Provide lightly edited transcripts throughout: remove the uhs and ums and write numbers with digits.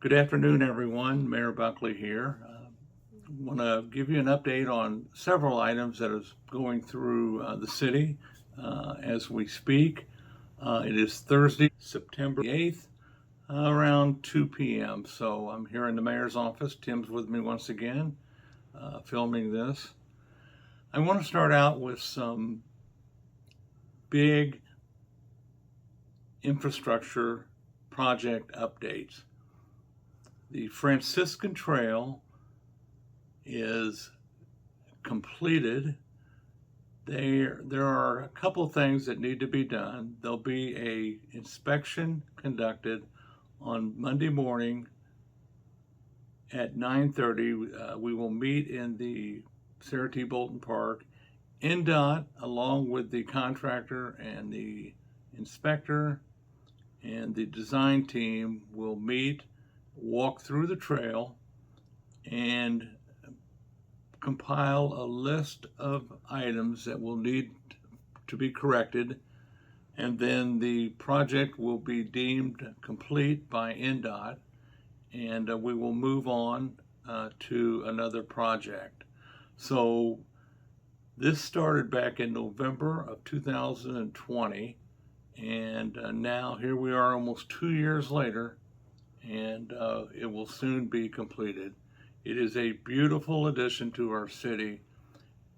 Good afternoon, everyone. Mayor Buckley here. I want to give you an update on several items that is going through the city as we speak. It is Thursday, September 8th, around 2 p.m. So I'm here in the mayor's office. Tim's with me once again, filming this. I want to start out with some big infrastructure project updates. The Franciscan Trail is completed. There are a couple of things that need to be done. There'll be a inspection conducted on Monday morning at 9:30. We will meet in the Sarah T. Bolton Park. NDOT, along with the contractor and the inspector and the design team, will meet, walk through the trail, and compile a list of items that will need to be corrected, and then the project will be deemed complete by NDOT, and we will move on to another project. So this started back in November of 2020, and now here we are almost 2 years later, and it will soon be completed. It is a beautiful addition to our city,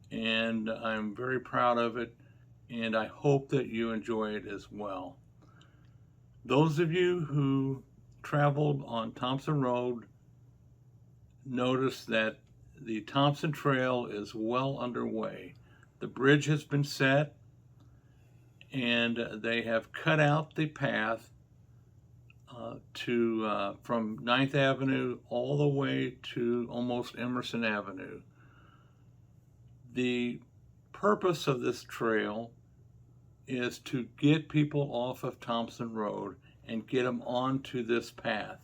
and I'm very proud of it, and I hope that you enjoy it as well. Those of you who traveled on Thompson Road notice that the Thompson Trail is well underway. The bridge has been set, and they have cut out the path from 9th Avenue all the way to almost Emerson Avenue. The purpose of this trail is to get people off of Thompson Road and get them onto this path.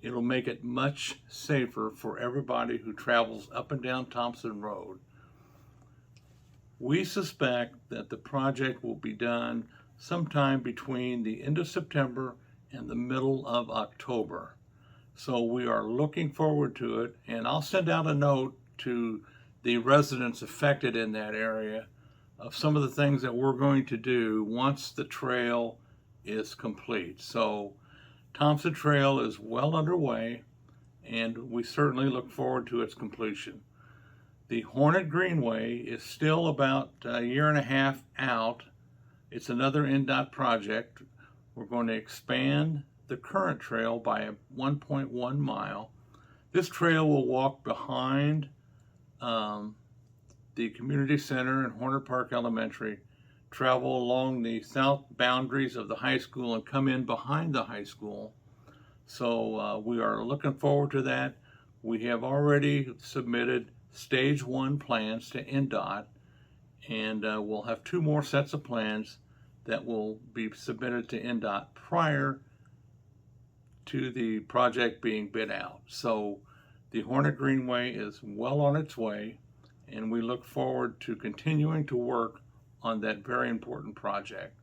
It'll make it much safer for everybody who travels up and down Thompson Road. We suspect that the project will be done sometime between the end of September and the middle of October. So we are looking forward to it, and I'll send out a note to the residents affected in that area of some of the things that we're going to do once the trail is complete. So Thompson Trail is well underway, and we certainly look forward to its completion. The Hornet Greenway is still about a year and a half out. It's another NDOT project. We're going to expand the current trail by 1.1 mile. This trail will walk behind the community center and Horner Park Elementary, travel along the south boundaries of the high school, and come in behind the high school. So we are looking forward to that. We have already submitted stage 1 plans to NDOT, and we'll have 2 more sets of plans that will be submitted to NDOT prior to the project being bid out. So the Hornet Greenway is well on its way, and we look forward to continuing to work on that very important project.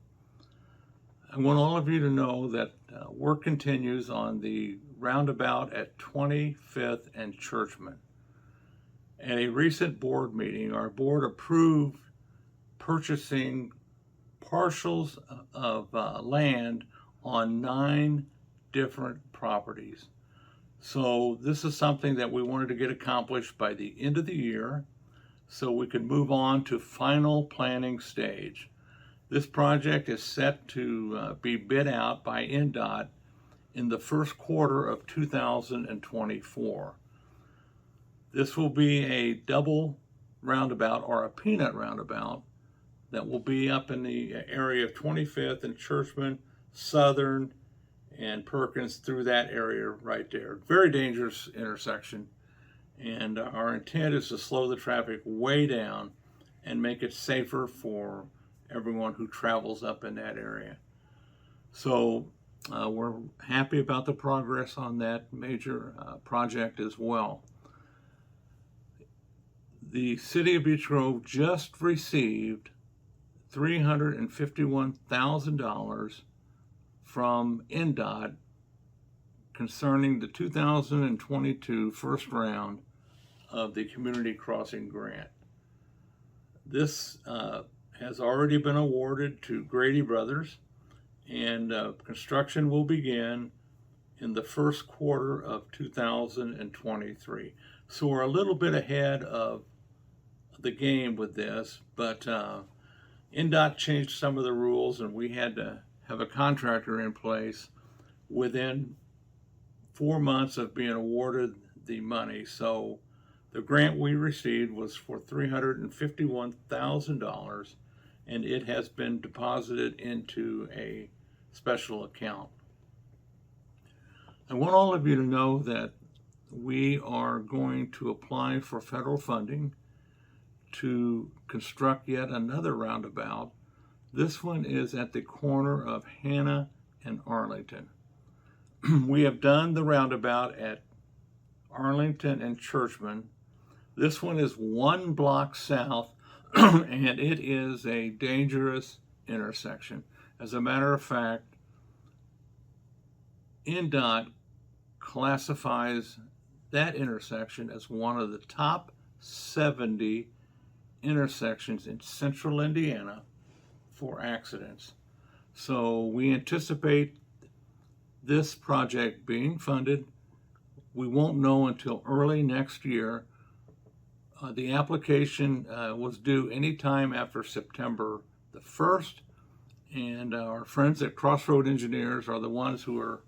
I want all of you to know that work continues on the roundabout at 25th and Churchman. At a recent board meeting, our board approved purchasing parcels of land on 9 different properties. So this is something that we wanted to get accomplished by the end of the year so we could move on to final planning stage. This project is set to be bid out by NDOT in the first quarter of 2024. This will be a double roundabout, or a peanut roundabout, that will be up in the area of 25th and Churchman, Southern, and Perkins, through that area right there. Very dangerous intersection, and our intent is to slow the traffic way down and make it safer for everyone who travels up in that area. So we're happy about the progress on that major project as well. The city of Beech Grove just received $351,000 from NDOT concerning the 2022 first round of the Community Crossing Grant. This has already been awarded to Grady Brothers, and construction will begin in the first quarter of 2023. So we're a little bit ahead of the game with this, but NDOT changed some of the rules, and we had to have a contractor in place within 4 months of being awarded the money. So the grant we received was for $351,000, and it has been deposited into a special account. I want all of you to know that we are going to apply for federal funding to construct yet another roundabout. This one is at the corner of Hannah and Arlington. We have done the roundabout at Arlington and Churchman. This one is 1 block south, and it is a dangerous intersection. As a matter of fact, NDOT classifies that intersection as one of the top 70 intersections in central Indiana for accidents. So we anticipate this project being funded. We won't know until early next year. The application was due anytime after September the 1st, and our friends at Crossroad Engineers are the ones who are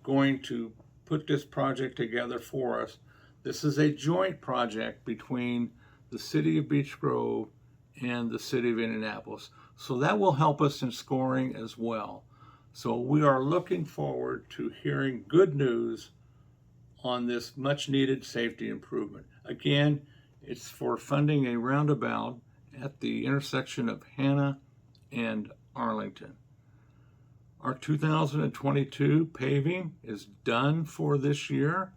going to put this project together for us. This is a joint project between the city of Beech Grove and the city of Indianapolis. So that will help us in scoring as well. So we are looking forward to hearing good news on this much needed safety improvement. Again, it's for funding a roundabout at the intersection of Hannah and Arlington. Our 2022 paving is done for this year.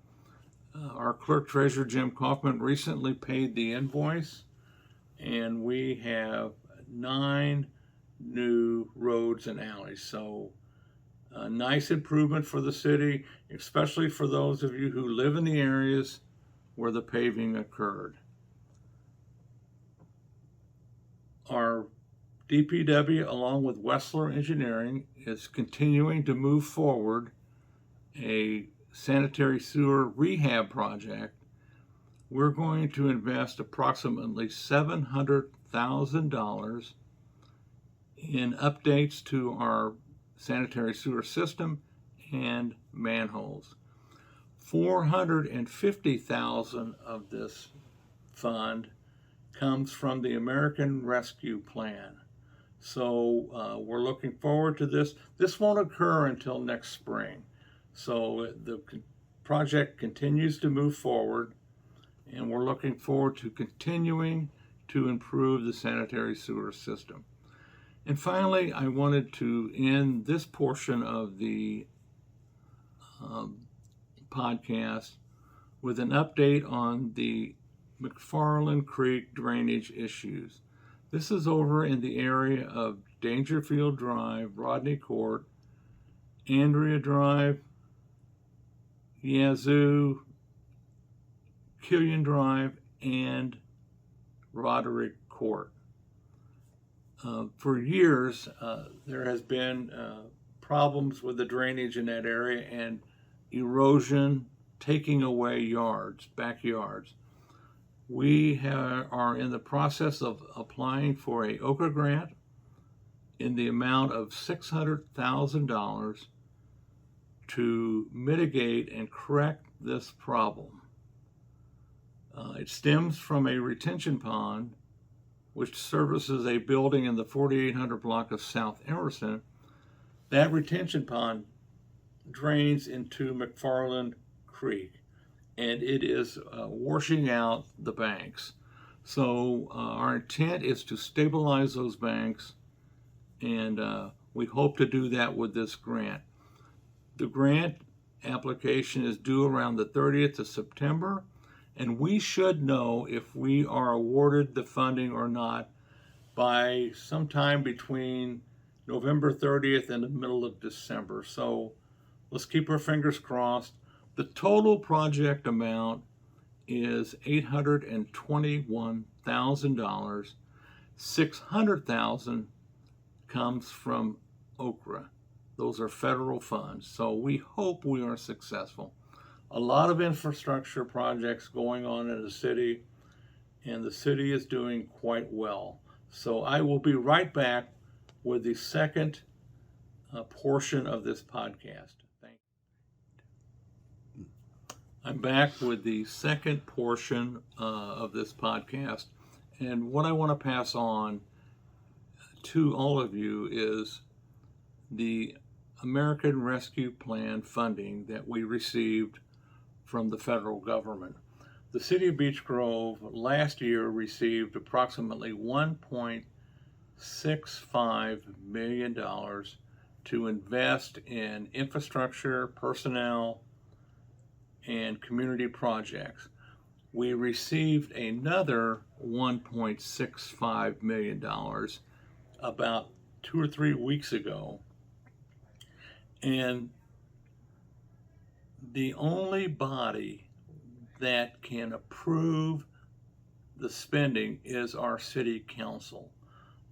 Our clerk treasurer, Jim Kaufman, recently paid the invoice, and we have 9 new roads and alleys. So a nice improvement for the city, especially for those of you who live in the areas where the paving occurred. Our DPW, along with Wessler Engineering, is continuing to move forward a sanitary sewer rehab project. We're going to invest approximately $700,000 in updates to our sanitary sewer system and manholes. $450,000 of this fund comes from the American Rescue Plan. So we're looking forward to this. This won't occur until next spring. So the project continues to move forward, and we're looking forward to continuing to improve the sanitary sewer system. And finally, I wanted to end this portion of the podcast with an update on the McFarland Creek drainage issues. This is over in the area of Dangerfield Drive, Rodney Court, Andrea Drive, Yazoo, Killian Drive, and Roderick Court. For years, there has been problems with the drainage in that area and erosion taking away yards, backyards. We are in the process of applying for a OCA grant in the amount of $600,000 to mitigate and correct this problem. It stems from a retention pond which services a building in the 4800 block of South Emerson. That retention pond drains into McFarland Creek, and it is washing out the banks. So our intent is to stabilize those banks, and we hope to do that with this grant. The grant application is due around the 30th of September, and we should know if we are awarded the funding or not by sometime between November 30th and the middle of December. So Let's keep our fingers crossed. The total project amount is $821,000. $600,000 comes from Okra. Those are federal funds, so we hope we are successful. A lot of infrastructure projects going on in the city, and the city is doing quite well. So I will be right back with the second portion of this podcast. Thank you. I'm back with the second portion of this podcast, and what I want to pass on to all of you is the American Rescue Plan funding that we received from the federal government. The city of Beech Grove last year received approximately $1.65 million to invest in infrastructure, personnel, and community projects. We received another $1.65 million about 2 or 3 weeks ago. And the only body that can approve the spending is our city council.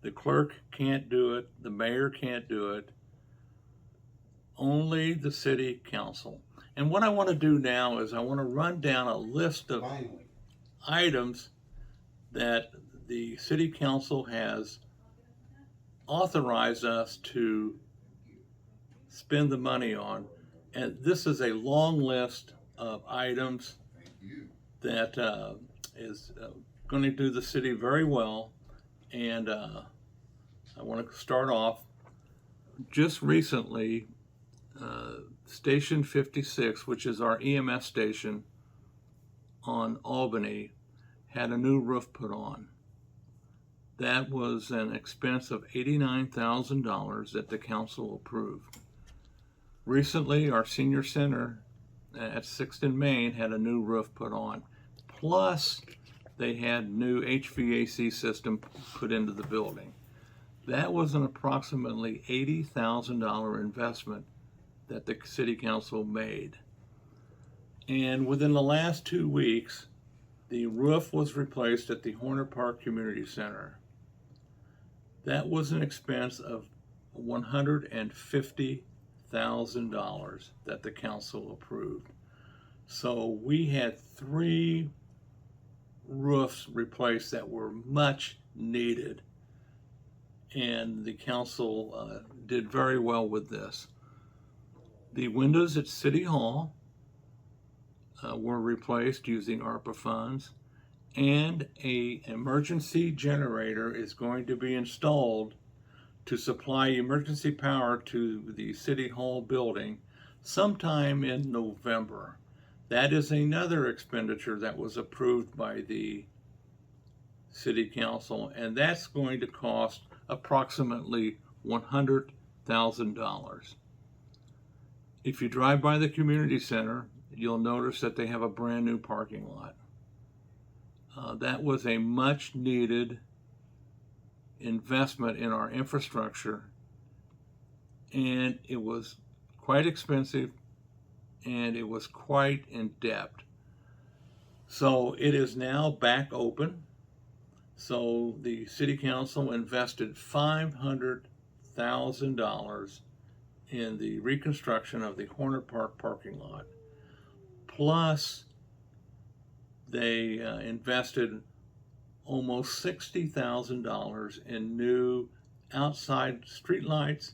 The clerk can't do it, the mayor can't do it, only the city council. And what I want to do now is I want to run down a list of items that the city council has authorized us to spend the money on. And this is a long list of items that is going to do the city very well. And I want to start off. Just recently, Station 56, which is our EMS station on Albany, had a new roof put on. That was an expense of $89,000 that the council approved. Recently, our senior center at 6th and Main had a new roof put on. Plus, they had new HVAC system put into the building. That was an approximately $80,000 investment that the city council made. And within the last 2 weeks, the roof was replaced at the Horner Park Community Center. That was an expense of $150,000 that the council approved. So we had 3 roofs replaced that were much needed, and the council did very well with this. The windows at City Hall were replaced using ARPA funds, and an emergency generator is going to be installed to supply emergency power to the City Hall building sometime in November. That is another expenditure that was approved by the City Council, and that's going to cost approximately $100,000. If you drive by the community center, you'll notice that they have a brand new parking lot. That was a much needed investment in our infrastructure, and it was quite expensive, and it was quite in depth. So it is now back open. So the city council invested $500,000 in the reconstruction of the Horner Park parking lot. Plus, they invested almost $60,000 in new outside street lights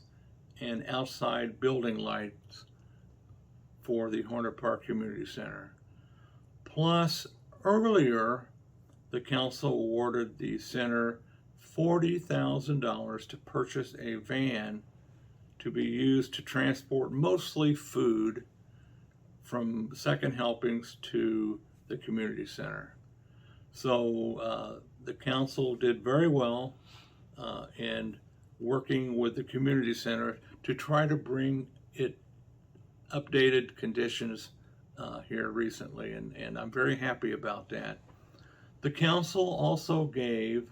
and outside building lights for the Horner Park Community Center. Plus, earlier, the council awarded the center $40,000 to purchase a van to be used to transport mostly food from second helpings to the community center. So the council did very well in working with the community center to try to bring it updated conditions here recently, and I'm very happy about that. The council also gave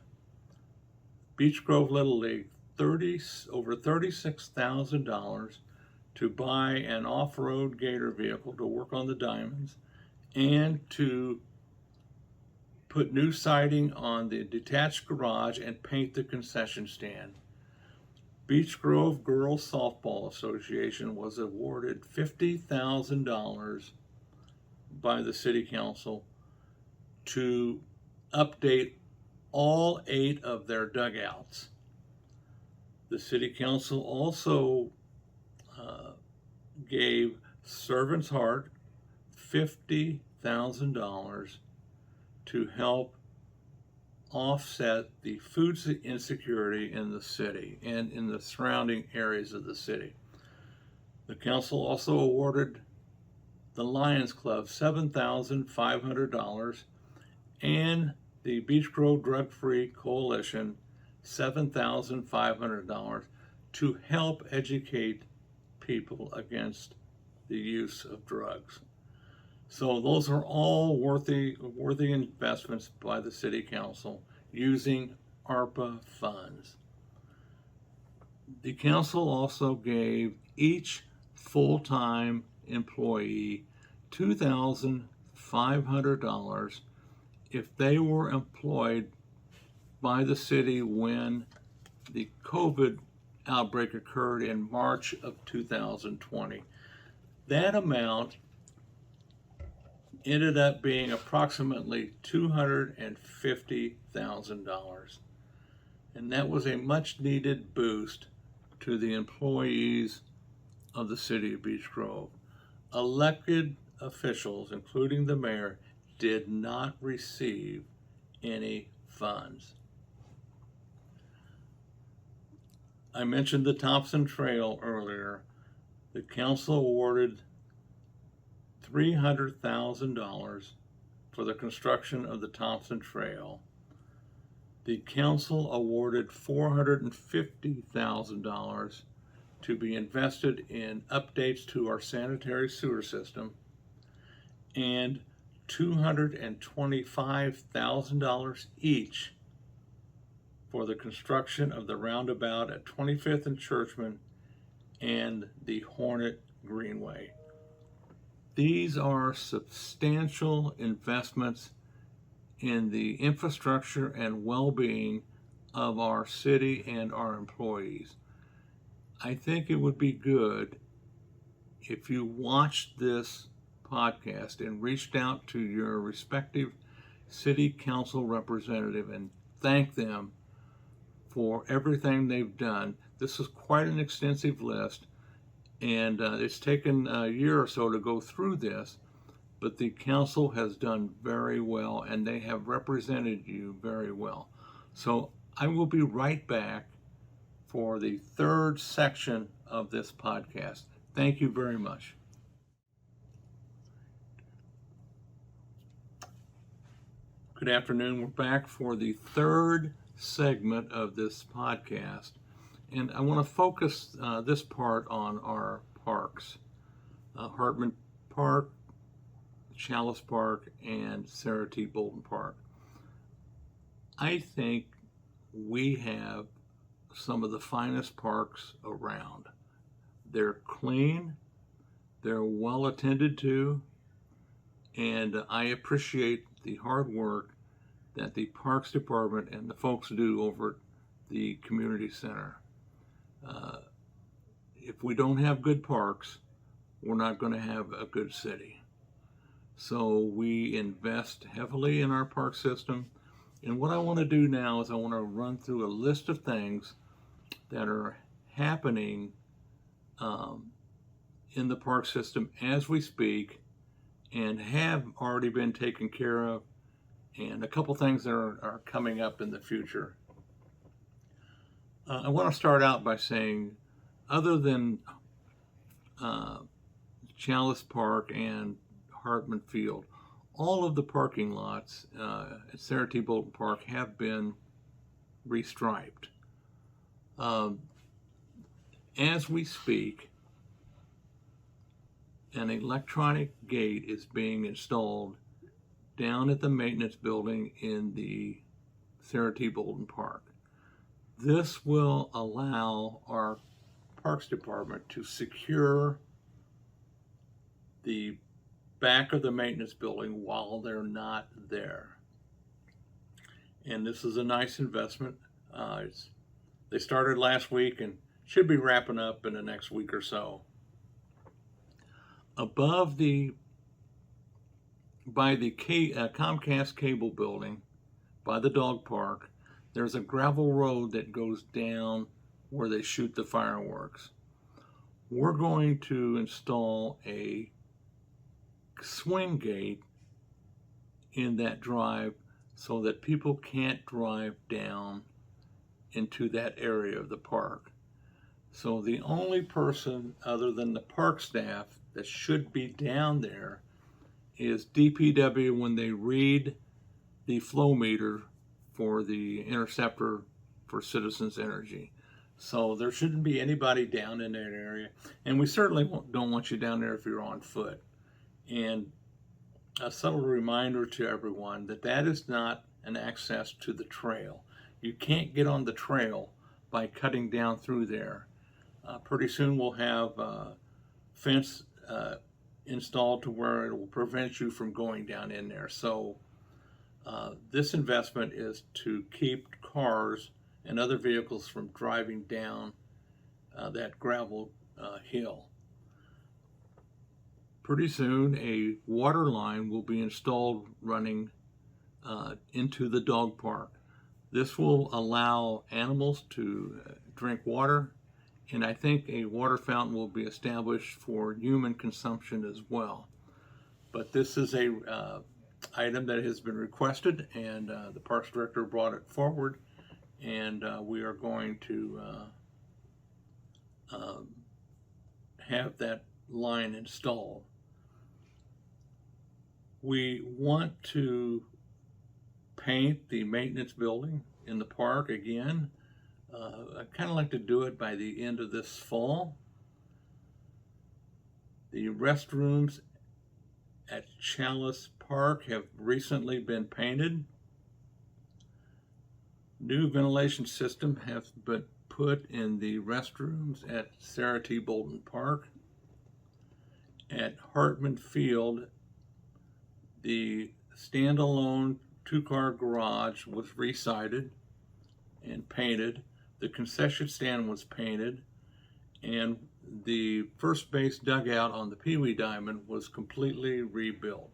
Beech Grove Little League over $36,000 to buy an off-road gator vehicle to work on the diamonds and to put new siding on the detached garage and paint the concession stand. Beech Grove Girls Softball Association was awarded $50,000 by the City Council to update all 8 of their dugouts. The City Council also gave Servant's Heart $50,000 to help offset the food insecurity in the city and in the surrounding areas of the city. The council also awarded the Lions Club $7,500 and the Beech Grove Drug Free Coalition $7,500 to help educate people against the use of drugs. So those are all worthy investments by the City Council using ARPA funds. The council also gave each full-time employee $2,500 if they were employed by the city when the COVID outbreak occurred in March of 2020. That amount ended up being approximately $250,000. And that was a much needed boost to the employees of the city of Beech Grove. Elected officials, including the mayor, did not receive any funds. I mentioned the Thompson Trail earlier. The council awarded $300,000 for the construction of the Thompson Trail. The council awarded $450,000 to be invested in updates to our sanitary sewer system and $225,000 each for the construction of the roundabout at 25th and Churchman and the Hornet Greenway. These are substantial investments in the infrastructure and well-being of our city and our employees. I think it would be good if you watched this podcast and reached out to your respective city council representative and thanked them for everything they've done. This is quite an extensive list, and it's taken a year or so to go through this, but the council has done very well, and they have represented you very well. So I will be right back for the third section of this podcast. Thank you very much. Good afternoon. We're back for the third segment of this podcast, and I want to focus this part on our parks, Hartman Park, Chalice Park, and Sarah T. Bolton Park. I think we have some of the finest parks around. They're clean, they're well attended to, and I appreciate the hard work that the Parks Department and the folks do over at the community center. If we don't have good parks, we're not going to have a good city. So we invest heavily in our park system. And what I want to do now is I want to run through a list of things that are happening in the park system as we speak and have already been taken care of, and a couple things that are coming up in the future. I want to start out by saying, other than Chalice Park and Hartman Field, all of the parking lots at Sarah T. Bolton Park have been restriped. As we speak, an electronic gate is being installed down at the maintenance building in the Sarah T. Bolton Park. This will allow our Parks Department to secure the back of the maintenance building while they're not there. And this is a nice investment. They started last week and should be wrapping up in the next week or so. Above by the Comcast cable building, by the dog park, there's a gravel road that goes down where they shoot the fireworks. We're going to install a swing gate in that drive so that people can't drive down into that area of the park. So the only person other than the park staff that should be down there is DPW when they read the flow meter for the interceptor for Citizens Energy. So there shouldn't be anybody down in that area. And we certainly don't want you down there if you're on foot. And a subtle reminder to everyone that that is not an access to the trail. You can't get on the trail by cutting down through there. Pretty soon we'll have a fence installed to where it will prevent you from going down in there. So this investment is to keep cars and other vehicles from driving down that gravel hill. Pretty soon a water line will be installed running into the dog park. This will allow animals to drink water, and I think a water fountain will be established for human consumption as well. But this is a item that has been requested, and the Parks Director brought it forward, and we are going to have that line installed. We want to paint the maintenance building in the park again. I'd kind of like to do it by the end of this fall. The restrooms at Chalice Park have recently been painted. New ventilation system has been put in the restrooms at Sarah T. Bolton Park. At Hartman Field, the standalone two-car garage was re-sided and painted. The concession stand was painted, and the first base dugout on the Pee Wee Diamond was completely rebuilt.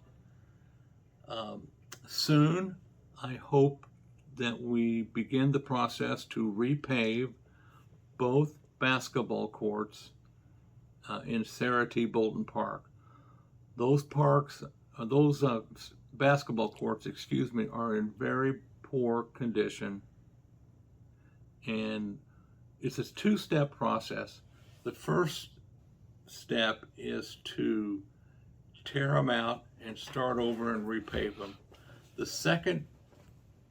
Soon, I hope that we begin the process to repave both basketball courts in Sarah T. Bolton Park. Those basketball courts, are in very poor condition, and it's a two-step process. The first step is to tear them out and start over and repave them. The second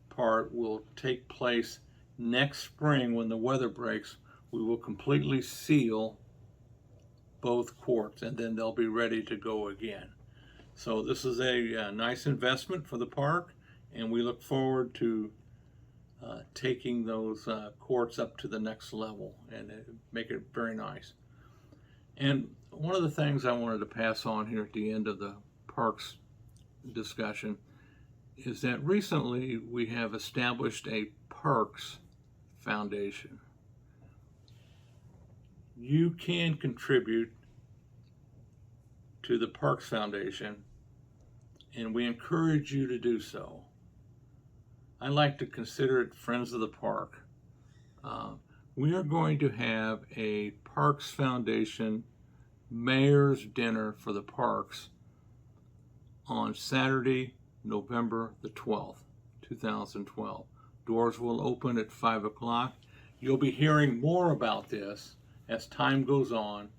part will take place next spring when the weather breaks. We will completely seal both courts, and then they'll be ready to go again. So this is a nice investment for the park, and we look forward to taking those courts up to the next level and make it very nice. And one of the things I wanted to pass on here at the end of the parks discussion is that recently we have established a Parks Foundation. You can contribute to the Parks Foundation, and we encourage you to do so. I like to consider it Friends of the Park. We are going to have a Parks Foundation Mayor's Dinner for the Parks on Saturday, November the 12th, 2012. Doors will open at 5 o'clock. You'll be hearing more about this as time goes on,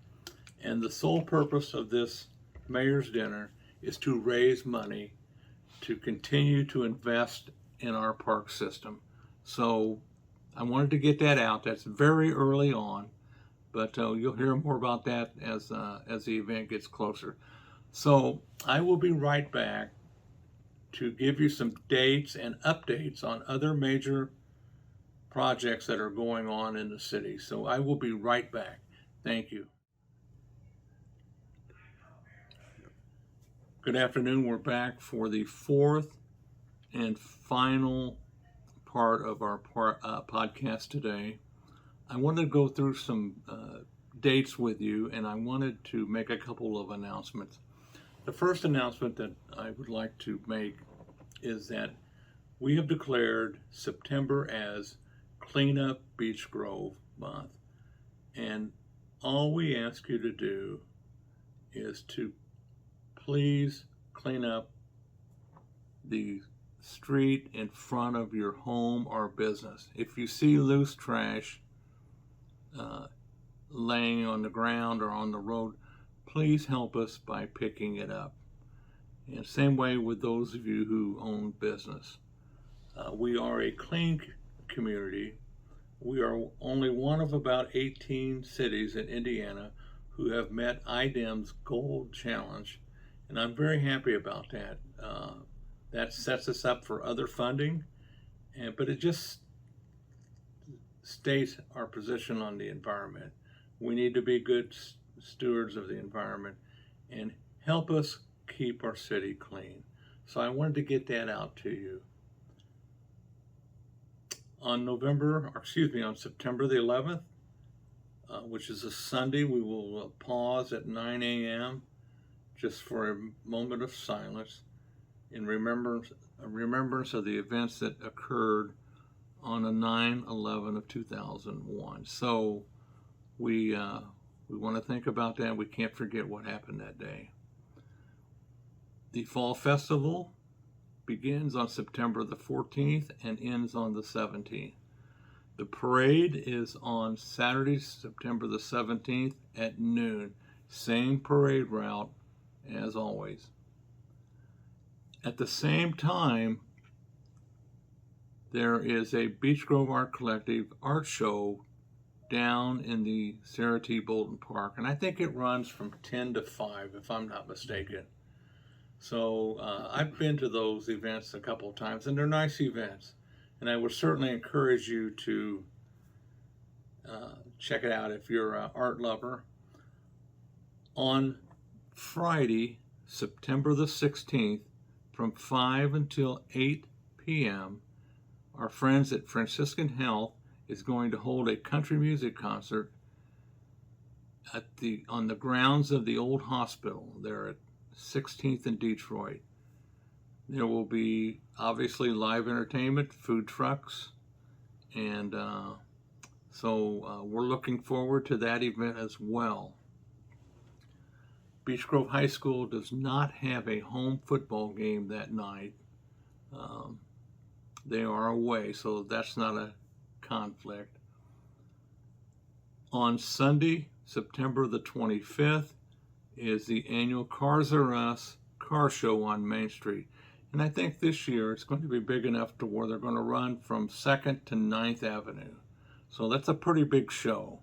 and the sole purpose of this Mayor's Dinner is to raise money to continue to invest in our park system. So I wanted to get that out. That's very early on, but you'll hear more about that as the event gets closer. So I will be right back to give you some dates and updates on other major projects that are going on in the city. So I will be right back. Thank you. Good afternoon. We're back for the fourth and final part of our podcast today. I wanted to go through some dates with you, and I wanted to make a couple of announcements. The first announcement that I would like to make is that we have declared September as Clean Up Beech Grove Month. And all we ask you to do is to please clean up the street in front of your home or business. If you see loose trash laying on the ground or on the road, please help us by picking it up. And same way with those of you who own business. We are a clean community. We are only one of about 18 cities in Indiana who have met IDEM's Gold Challenge, and I'm very happy about that. That sets us up for other funding, but it just states our position on the environment. We need to be good stewards of the environment and help us keep our city clean. So I wanted to get that out to you. On September the 11th, which is a Sunday, we will pause at 9 a.m. just for a moment of silence in remembrance of the events that occurred on a 9/11 of 2001. So we want to think about that. We can't forget what happened that day. The Fall Festival begins on September the 14th and ends on the 17th. The parade is on Saturday, September the 17th at noon. Same parade route as always. At the same time, there is a Beech Grove Art Collective art show down in the Sarah T. Bolton Park, and I think it runs from 10 to 5, if I'm not mistaken. So I've been to those events a couple of times, and they're nice events. And I would certainly encourage you to check it out if you're an art lover. On Friday, September the 16th, from 5 until 8 p.m., our friends at Franciscan Health is going to hold a country music concert on the grounds of the old hospital there at 16th and Detroit. There will be obviously live entertainment, food trucks, and so we're looking forward to that event as well. Beech Grove High School does not have a home football game that night. They are away, so that's not a conflict. On Sunday, September the 25th, is the annual Cars R Us car show on Main Street. And I think this year it's going to be big enough to where they're going to run from 2nd to 9th Avenue. So that's a pretty big show.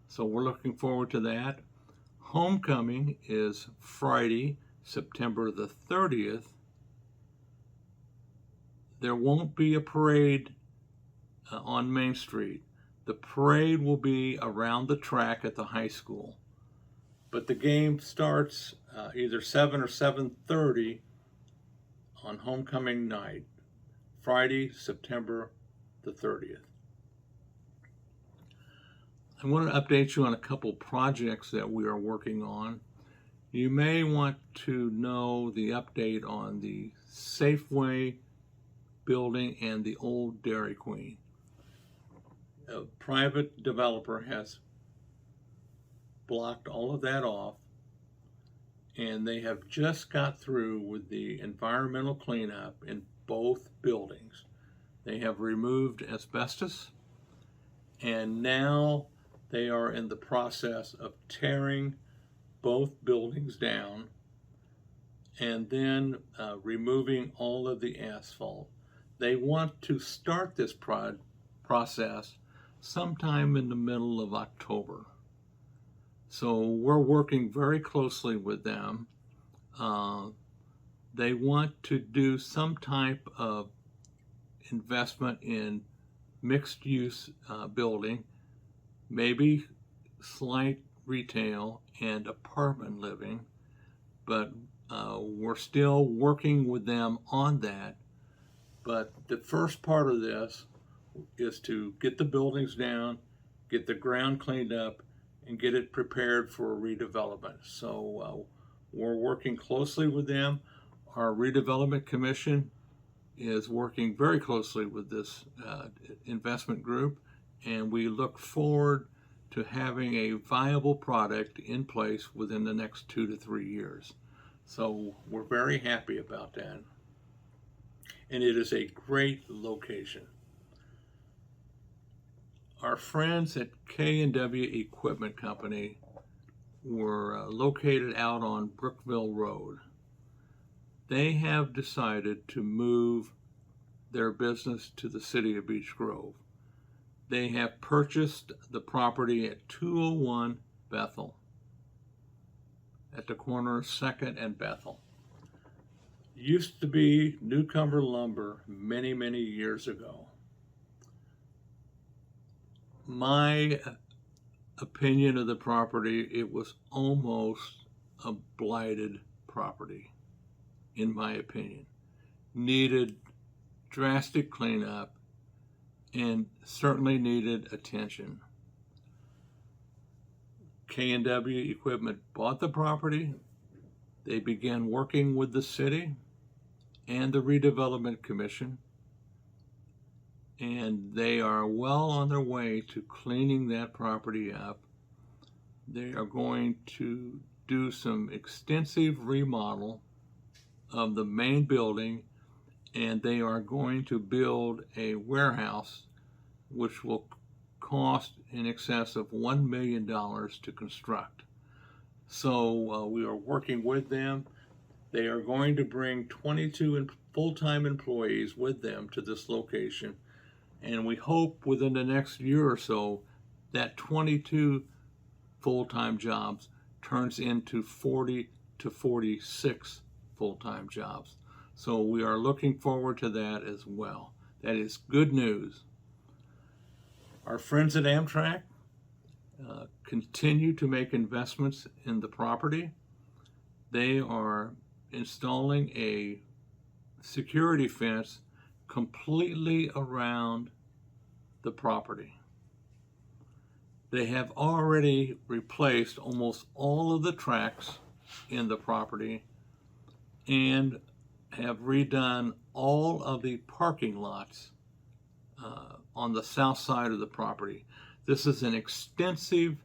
So we're looking forward to that. Homecoming is Friday, September the 30th. There won't be a parade on Main Street. The parade will be around the track at the high school. But the game starts either 7 or 7:30 on homecoming night, Friday, September the 30th. I want to update you on a couple projects that we are working on. You may want to know the update on the Safeway building and the old Dairy Queen. A private developer has blocked all of that off, and they have just got through with the environmental cleanup in both buildings. They have removed asbestos, and now they are in the process of tearing both buildings down and then removing all of the asphalt. They want to start this process sometime in the middle of October. So we're working very closely with them. They want to do some type of investment in mixed use building, maybe slight retail and apartment living, but we're still working with them on that. But the first part of this is to get the buildings down, get the ground cleaned up, and get it prepared for redevelopment. So we're working closely with them. Our redevelopment commission is working very closely with this investment group, and we look forward to having a viable product in place within the next 2 to 3 years. So we're very happy about that. And it is a great location. Our friends at K&W Equipment Company were located out on Brookville Road. They have decided to move their business to the city of Beech Grove. They have purchased the property at 201 Bethel, at the corner of 2nd and Bethel. Used to be Newcomer Lumber many, many years ago. My opinion of the property, it was almost a blighted property, in my opinion. Needed drastic cleanup and certainly needed attention. K&W Equipment bought the property. They began working with the city and the redevelopment commission, and they are well on their way to cleaning that property up. They are going to do some extensive remodel of the main building, and they are going to build a warehouse which will cost in excess of $1 million to construct. So we are working with them. They are going to bring 22 full-time employees with them to this location, and we hope within the next year or so that 22 full-time jobs turns into 40 to 46 full-time jobs. So we are looking forward to that as well. That is good news. Our friends at Amtrak continue to make investments in the property. They are installing a security fence completely around the property. They have already replaced almost all of the tracks in the property and have redone all of the parking lots on the south side of the property. This is an extensive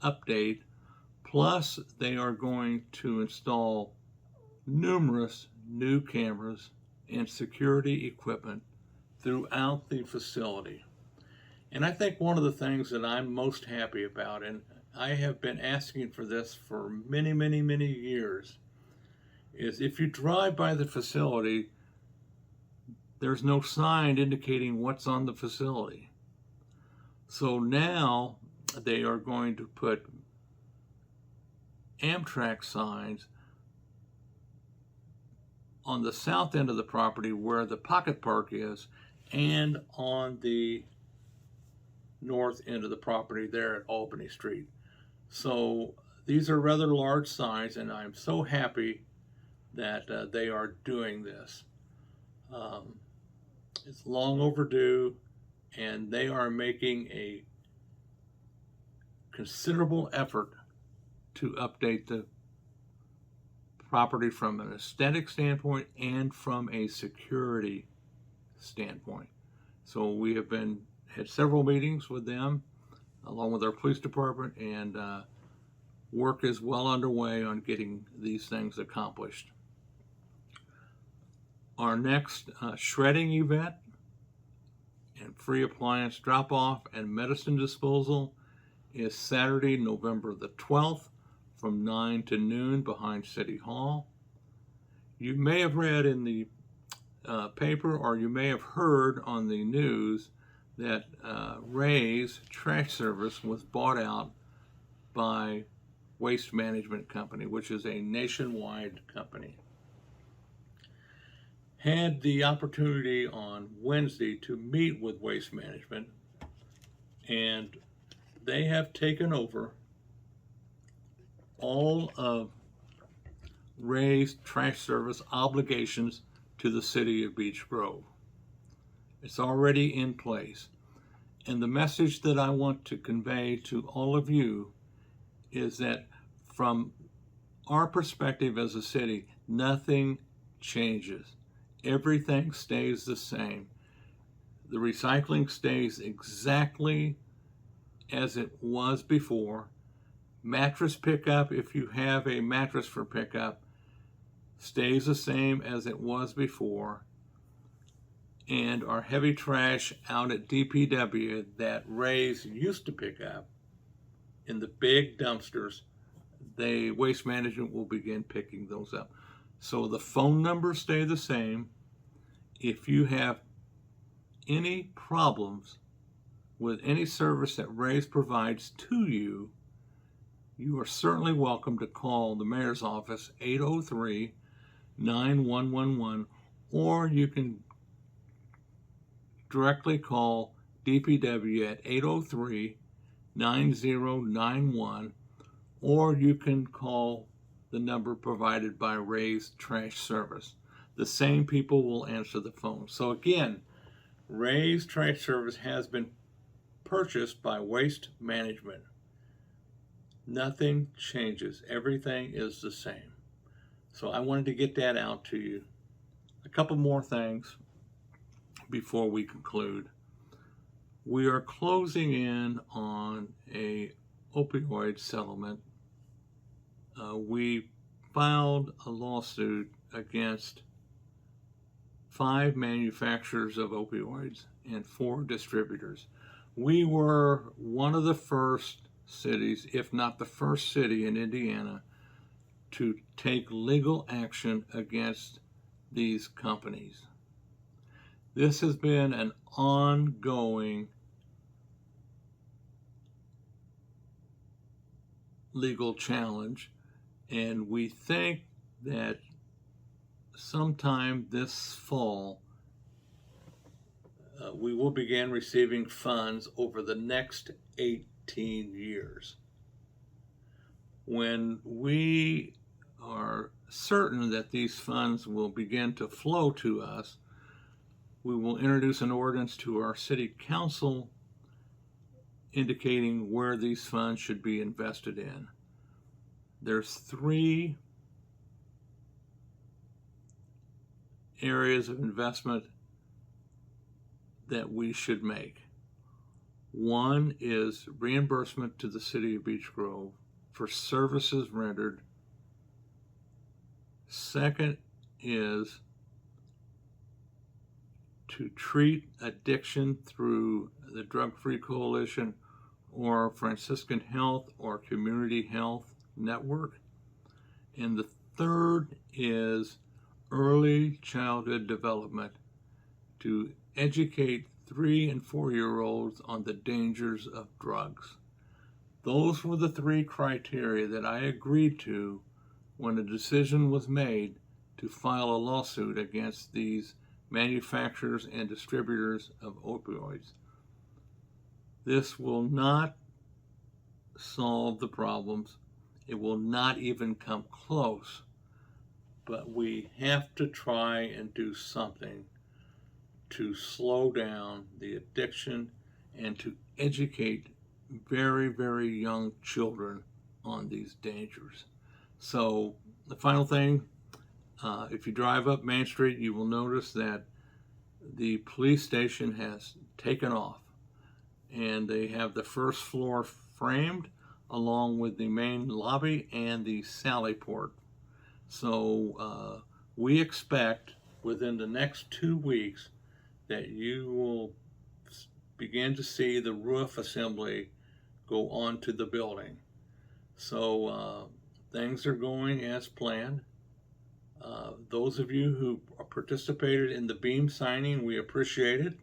update, plus they are going to install numerous new cameras and security equipment throughout the facility. And I think one of the things that I'm most happy about, and I have been asking for this for many, many, many years, is if you drive by the facility, there's no sign indicating what's on the facility. So now they are going to put Amtrak signs on the south end of the property where the pocket park is, and on the north end of the property there at Albany Street. So these are rather large signs, and I'm so happy that they are doing this. It's long overdue, and they are making a considerable effort to update the property from an aesthetic standpoint and from a security standpoint. So we have had several meetings with them along with our police department, and work is well underway on getting these things accomplished. Our next shredding event and free appliance drop-off and medicine disposal is Saturday, November the 12th from 9 to noon behind City Hall. You may have read in the paper, or you may have heard on the news, that Ray's Trash Service was bought out by Waste Management Company, which is a nationwide company. Had the opportunity on Wednesday to meet with Waste Management, and they have taken over all of Ray's trash service obligations to the city of Beech Grove. It's already in place. And the message that I want to convey to all of you is that from our perspective as a city, nothing changes. Everything stays the same. The recycling stays exactly as it was before. Mattress pickup, if you have a mattress for pickup, stays the same as it was before. And our heavy trash out at DPW that Ray's used to pick up in the big dumpsters, Waste Management will begin picking those up. So the phone numbers stay the same. If you have any problems with any service that Ray's provides to you, you are certainly welcome to call the mayor's office, 803-9111, or you can directly call DPW at 803-9091, or you can call the number provided by Ray's Trash Service. The same people will answer the phone. So again, Ray's Trash Service has been purchased by Waste Management. Nothing changes. Everything is the same. So I wanted to get that out to you. A couple more things before we conclude. We are closing in on a opioid settlement. We filed a lawsuit against 5 manufacturers of opioids and 4 distributors. We were one of the first cities, if not the first city in Indiana, to take legal action against these companies. This has been an ongoing legal challenge, and we think that sometime this fall we will begin receiving funds over the next 18 years. When we are certain that these funds will begin to flow to us, we will introduce an ordinance to our city council indicating where these funds should be invested in. There's 3 areas of investment that we should make. One is reimbursement to the city of Beech Grove for services rendered. Second is to treat addiction through the Drug Free Coalition or Franciscan Health or Community Health Network. And the third is early childhood development to educate 3- and 4-year-olds on the dangers of drugs. Those were the 3 criteria that I agreed to when a decision was made to file a lawsuit against these manufacturers and distributors of opioids. This will not solve the problems. It will not even come close. But we have to try and do something to slow down the addiction and to educate very, very young children on these dangers. So the final thing, if you drive up Main Street, you will notice that the police station has taken off, and they have the first floor framed along with the main lobby and the sally port. So we expect within the next 2 weeks that you will begin to see the roof assembly go onto the building. So things are going as planned. Those of you who participated in the beam signing, we appreciate it.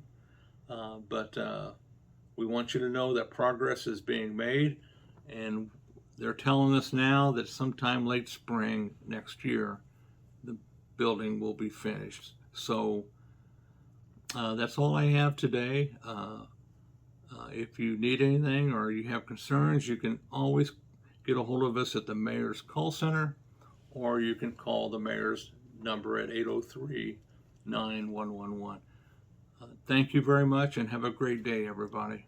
But we want you to know that progress is being made, and they're telling us now that sometime late spring next year, the building will be finished. So that's all I have today. If you need anything or you have concerns, you can always get a hold of us at the mayor's call center, or you can call the mayor's number at 803-9111. Thank you very much, and have a great day, everybody.